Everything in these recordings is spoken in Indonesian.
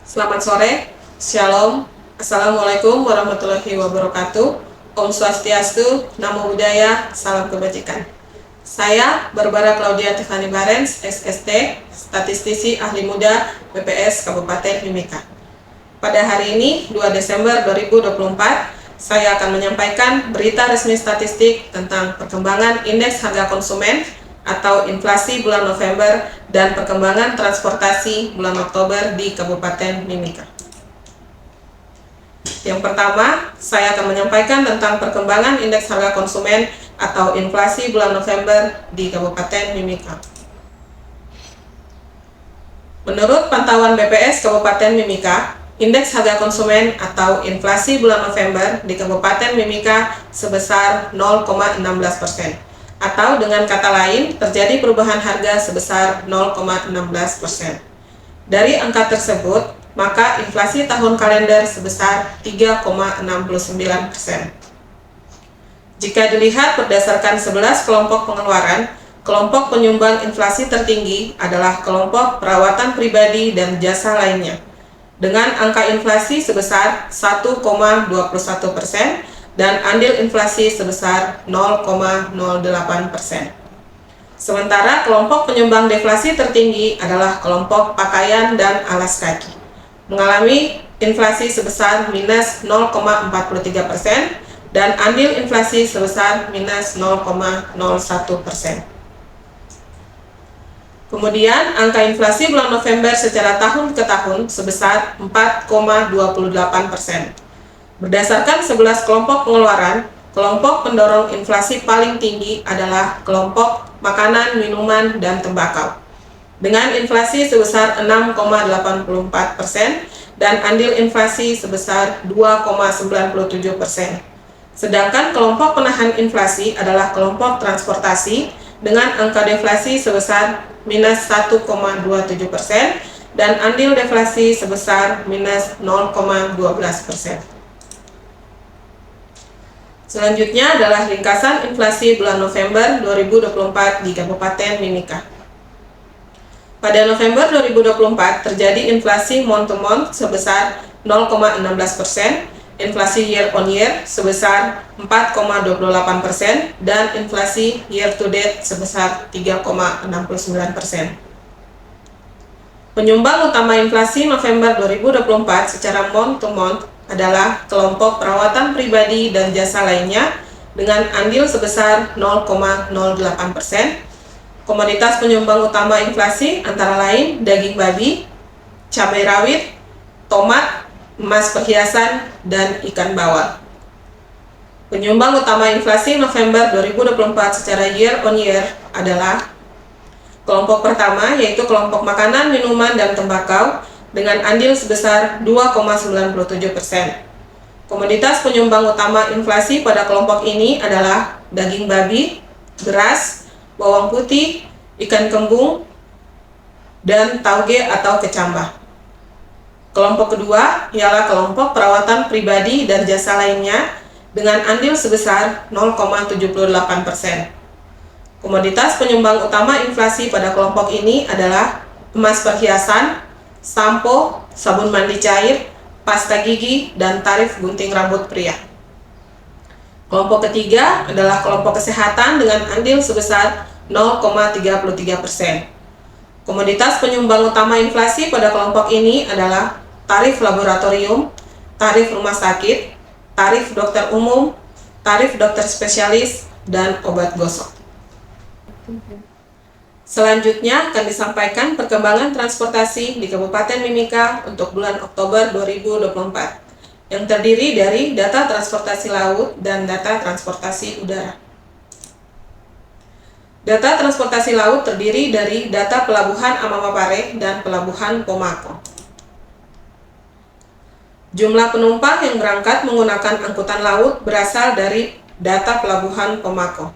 Selamat sore, Shalom, Assalamualaikum warahmatullahi wabarakatuh. Om Swastiastu, Namo Buddhaya, Salam Kebajikan. Saya Barbara Claudia Tiffany Barens, SST, Statistisi Ahli Muda BPS Kabupaten Mimika. Pada hari ini, 2 Desember 2024, saya akan menyampaikan berita resmi statistik tentang perkembangan indeks harga konsumen atau inflasi bulan November dan perkembangan transportasi bulan Oktober di Kabupaten Mimika. Yang pertama, saya akan menyampaikan tentang perkembangan indeks harga konsumen atau inflasi bulan November di Kabupaten Mimika. Menurut pantauan BPS Kabupaten Mimika, indeks harga konsumen atau inflasi bulan November di Kabupaten Mimika sebesar 0,16%. Atau dengan kata lain, terjadi perubahan harga sebesar 0,16%. Dari angka tersebut, maka inflasi tahun kalender sebesar 3,69%. Jika dilihat berdasarkan 11 kelompok pengeluaran, kelompok penyumbang inflasi tertinggi adalah kelompok perawatan pribadi dan jasa lainnya, dengan angka inflasi sebesar 1,21%, dan andil inflasi sebesar 0,08%. Sementara kelompok penyumbang deflasi tertinggi adalah kelompok pakaian dan alas kaki, mengalami inflasi sebesar minus 0,43% dan andil inflasi sebesar minus 0,01%. Kemudian, angka inflasi bulan November secara tahun ke tahun sebesar 4,28%. Berdasarkan 11 kelompok pengeluaran, kelompok pendorong inflasi paling tinggi adalah kelompok makanan, minuman, dan tembakau, dengan inflasi sebesar 6,84% dan andil inflasi sebesar 2,97%. Sedangkan kelompok penahan inflasi adalah kelompok transportasi dengan angka deflasi sebesar minus 1,27% dan andil deflasi sebesar minus 0,12%. Selanjutnya adalah ringkasan inflasi bulan November 2024 di Kabupaten Mimika. Pada November 2024 terjadi inflasi month to month sebesar 0,16%, inflasi year on year sebesar 4,28%, dan inflasi year to date sebesar 3,69%. Penyumbang utama inflasi November 2024 secara month to month adalah kelompok perawatan pribadi dan jasa lainnya dengan andil sebesar 0,08%. Komoditas penyumbang utama inflasi antara lain daging babi, cabai rawit, tomat, emas perhiasan, dan ikan bawal. Penyumbang utama inflasi November 2024 secara year on year adalah kelompok pertama, yaitu kelompok makanan, minuman, dan tembakau dengan andil sebesar 2,97%. Komoditas penyumbang utama inflasi pada kelompok ini adalah daging babi, beras, bawang putih, ikan kembung, dan tauge atau kecambah. Kelompok kedua ialah kelompok perawatan pribadi dan jasa lainnya dengan andil sebesar 0,78%. Komoditas penyumbang utama inflasi pada kelompok ini adalah emas perhiasan, sampo, sabun mandi cair, pasta gigi, dan tarif gunting rambut pria. Kelompok ketiga adalah kelompok kesehatan dengan andil sebesar 0,33%. Komoditas penyumbang utama inflasi pada kelompok ini adalah tarif laboratorium, tarif rumah sakit, tarif dokter umum, tarif dokter spesialis, dan obat gosok. Selanjutnya akan disampaikan perkembangan transportasi di Kabupaten Mimika untuk bulan Oktober 2024 yang terdiri dari data transportasi laut dan data transportasi udara. Data transportasi laut terdiri dari data pelabuhan Amamapare dan pelabuhan Pomako. Jumlah penumpang yang berangkat menggunakan angkutan laut berasal dari data pelabuhan Pomako.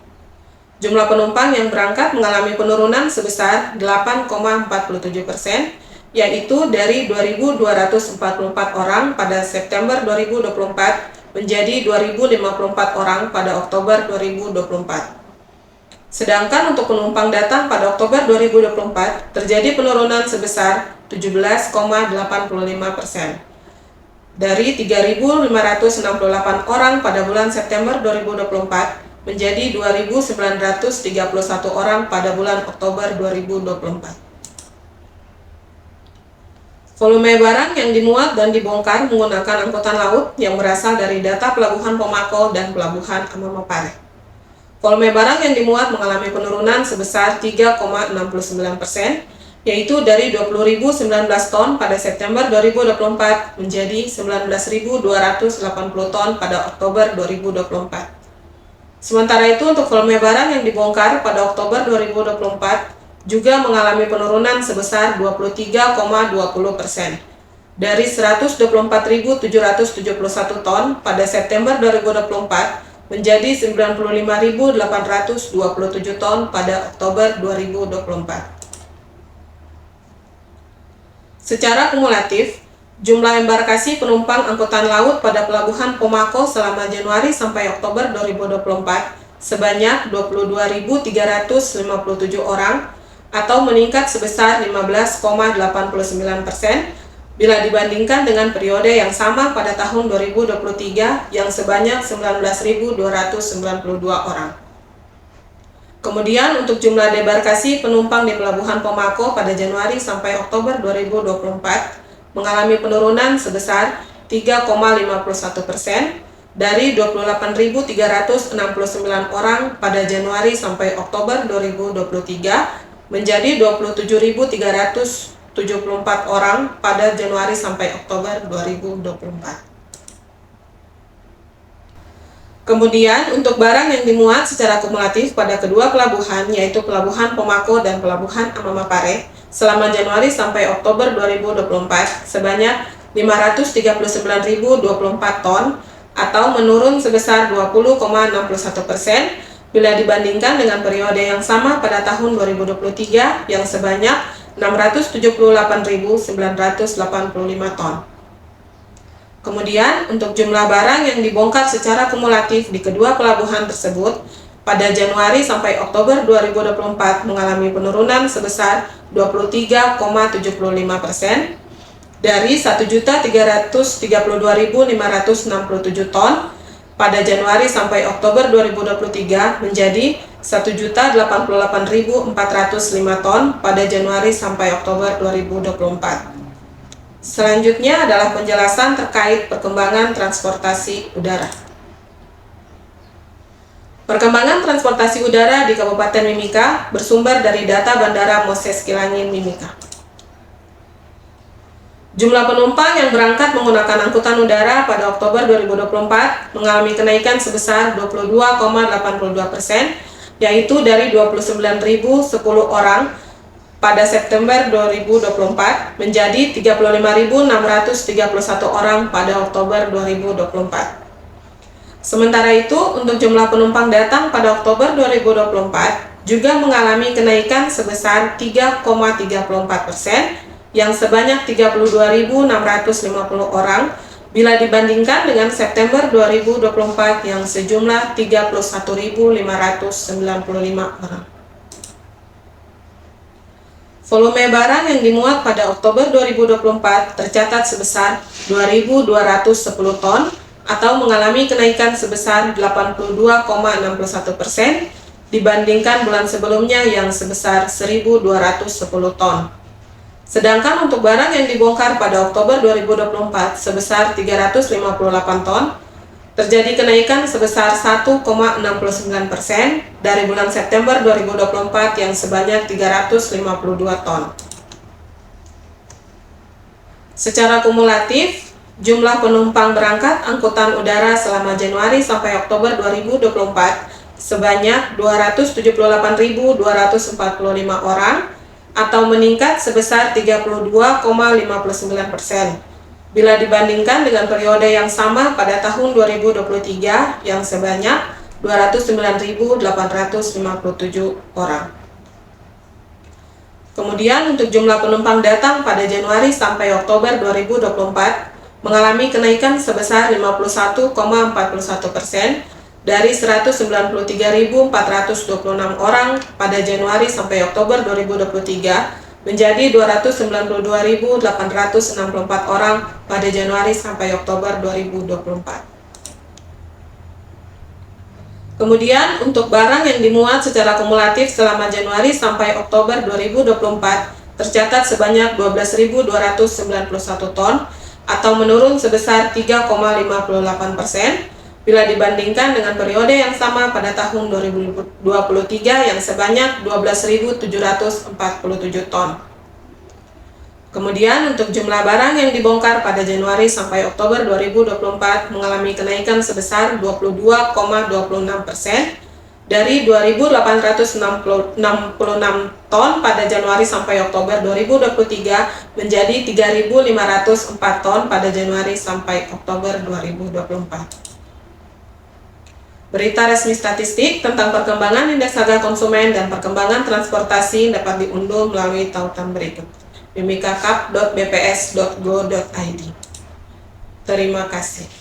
Jumlah penumpang yang berangkat mengalami penurunan sebesar 8,47%, yaitu dari 2.244 orang pada September 2024 menjadi 2.054 orang pada Oktober 2024. Sedangkan untuk penumpang datang pada Oktober 2024 terjadi penurunan sebesar 17,85%. Dari 3.568 orang pada bulan September 2024 menjadi 2.931 orang pada bulan Oktober 2024. Volume barang yang dimuat dan dibongkar menggunakan angkutan laut yang berasal dari data Pelabuhan Pomako dan Pelabuhan Amamapare. Volume barang yang dimuat mengalami penurunan sebesar 3,69%, yaitu dari 20.019 ton pada September 2024 menjadi 19.280 ton pada Oktober 2024. Sementara itu untuk volume barang yang dibongkar pada Oktober 2024 juga mengalami penurunan sebesar 23,20%, dari 124.771 ton pada September 2024 menjadi 95.827 ton pada Oktober 2024. Secara kumulatif, jumlah embarkasi penumpang angkutan laut pada Pelabuhan Pomako selama Januari sampai Oktober 2024 sebanyak 22.357 orang, atau meningkat sebesar 15,89% bila dibandingkan dengan periode yang sama pada tahun 2023 yang sebanyak 19.292 orang. Kemudian untuk jumlah debarkasi penumpang di Pelabuhan Pomako pada Januari sampai Oktober 2024 mengalami penurunan sebesar 3,51% dari 28.369 orang pada Januari sampai Oktober 2023 menjadi 27.374 orang pada Januari sampai Oktober 2024. Kemudian untuk barang yang dimuat secara kumulatif pada kedua pelabuhan, yaitu Pelabuhan Pomako dan Pelabuhan Amamapare selama Januari sampai Oktober 2024 sebanyak 539.024 ton atau menurun sebesar 20,61% bila dibandingkan dengan periode yang sama pada tahun 2023 yang sebanyak 678.985 ton. Kemudian untuk jumlah barang yang dibongkar secara kumulatif di kedua pelabuhan tersebut pada Januari sampai Oktober 2024 mengalami penurunan sebesar 23,75% dari 1.332.567 ton pada Januari sampai Oktober 2023 menjadi 1.088.405 ton pada Januari sampai Oktober 2024. Selanjutnya adalah penjelasan terkait perkembangan transportasi udara. Perkembangan transportasi udara di Kabupaten Mimika bersumber dari data Bandara Moses Kilangin Mimika. Jumlah penumpang yang berangkat menggunakan angkutan udara pada Oktober 2024 mengalami kenaikan sebesar 22,82%, yaitu dari 29.010 orang pada September 2024 menjadi 35.631 orang pada Oktober 2024. Sementara itu, untuk jumlah penumpang datang pada Oktober 2024 juga mengalami kenaikan sebesar 3,34%, yang sebanyak 32.650 orang bila dibandingkan dengan September 2024 yang sejumlah 31.595 orang. Volume barang yang dimuat pada Oktober 2024 tercatat sebesar 2.210 ton atau mengalami kenaikan sebesar 82,61% dibandingkan bulan sebelumnya yang sebesar 1.210 ton. Sedangkan untuk barang yang dibongkar pada Oktober 2024 sebesar 358 ton, terjadi kenaikan sebesar 1,69% dari bulan September 2024 yang sebanyak 352 ton. Secara kumulatif, jumlah penumpang berangkat angkutan udara selama Januari sampai Oktober 2024 sebanyak 278.245 orang atau meningkat sebesar 32,59% bila dibandingkan dengan periode yang sama pada tahun 2023 yang sebanyak 209.857 orang. Kemudian untuk jumlah penumpang datang pada Januari sampai Oktober 2024 mengalami kenaikan sebesar 51,41% dari 193.426 orang pada Januari sampai Oktober 2023 menjadi 292.864 orang pada Januari sampai Oktober 2024. Kemudian untuk barang yang dimuat secara kumulatif selama Januari sampai Oktober 2024 tercatat sebanyak 12.291 ton atau menurun sebesar 3,58% bila dibandingkan dengan periode yang sama pada tahun 2023 yang sebanyak 12.747 ton. Kemudian untuk jumlah barang yang dibongkar pada Januari sampai Oktober 2024 mengalami kenaikan sebesar 22,26% dari 2.866 ton pada Januari sampai Oktober 2023 menjadi 3.504 ton pada Januari sampai Oktober 2024. Berita resmi statistik tentang perkembangan indeks harga konsumen dan perkembangan transportasi dapat diunduh melalui tautan berikut: mimikakap.bps.go.id. Terima kasih.